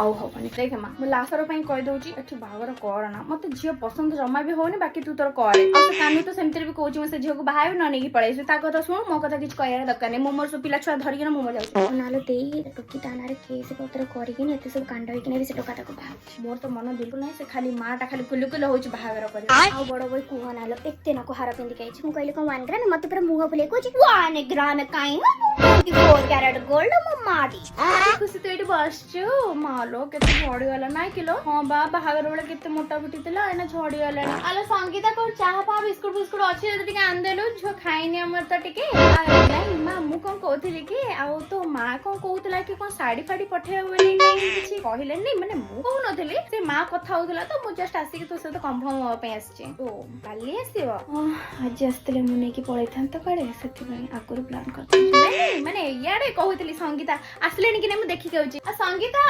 ଆଉ ହବନି ଦେଖେ ମା ମୁଁ ଲାଷ୍ଟ ଥର ପାଇଁ କହିଦଉଛି ଏଠି ବାହାଘର କରନା ମତେ ଝିଅ ପସନ୍ଦ ଜମା ବି ହଉନି ବାକି ତୁ ତୋର କରେ ଆଉ ସେ କାନୁ ତ ସେମିତିରେ ବି କହୁଛି ମୁଁ ସେ ଝିଅକୁ ବାହା ହେବି ନ ନେଇକି ପଳେଇବି ତା କଥା ଶୁଣୁ ମୋ କଥା କିଛି କହିବାର ଦରକାର ନାହିଁ ମୁଁ ମୋର ସବୁ ପିଲା ଛୁଆ ଧରିକିନା ମୁଁ ଯାଉଛି ନହେଲେ ଦେଇ ଟୋକି ତା ନାଁରେ କେସ୍ ପତ୍ର କରିକିନି ଏତେ ସବୁ କାଣ୍ଡ ହେଇକିନା ବି ସେ ଟୋକା ତାକୁ ବାହା ହଉଛି ମୋର ତ ମନ ବିଲକୁଲ ନାହିଁ ସେ ଖାଲି ମା ଟା ଖାଲି କୁଲୁ କୁଲୁ ହଉଛି ବାହାଘର କରିବ ଆଉ ବଡ ବୋଇ କୁହ ନାଲୋ ଏତେ ନାକୁ ହାର ପିନ୍ଧିକି ଆଇଛି ମୁଁ କହିଲି କଣ 1 ଗ୍ରାମ ମତେ ପୁରା ମୁହଁ ବୁଲେଇ କହୁଛି 1 ଗ୍ରାମ କାଇଁ 24 କ୍ୟାରେଟ ଗୋଲ୍ଡ ମୋ ମା ଦେଇଛି ଖୁସି ତୁ ଏଇଠି ବସଛୁ ମାଲୋ କେତେ ଝଡିଗଲା ନାଇଁ କିଲୋ ହଁ ବା ବାହାଘର ବେଳେ କେତେ ମୋଟା ଫୁଟି ଥିଲା ଏଇନା ଝଡିଗଲାଣି ଆଲୋ ସଙ୍ଗୀତା କୋଉ ଚାହା ଫା ବିସ୍କୁଟ ଫିସ୍କୁଟ ଅଛି ଯଦି ଟିକେ ଆଣିଦେଲୁ ଝିଅ ଖାଇନି ଆମର ତ ଟିକେ ନାଇଁ ମା ମୁଁ କଣ କହୁଥିଲି କି ଆଉ ତୋ ମା କଣ କହୁଥିଲା କି କଣ ଶାଢୀ ଫାଡି ପଠେଇବ ବୋଲି କିଛି କହିଲେନି ମାନେ ମୁଁ କହୁନଥିଲି ସେ ମା କଥା ହଉଥିଲା ତ ମୁଁ ଜଷ୍ଟ ଆସିକି ତୋ ସହିତ କନଫର୍ମ ହବା ପାଇଁ ଆସିଛି ଓ କାଲି ଆସିବ ଆଜି ଆସିଥିଲେ ମୁଁ ନେଇକି ପଳେଇଥାନ୍ତି ତ କାଳେ ସେଥିପାଇଁ ଆଗରୁ ପ୍ଲାନ୍ କରିଥିଲି ମାନେ ଇଆଡେ କହୁଥିଲି ସଙ୍ଗୀତା ଆସିଲେଣି କି ନାଇଁ ମୁଁ ଦେଖିକି ଆଉଛି ସଙ୍ଗୀତା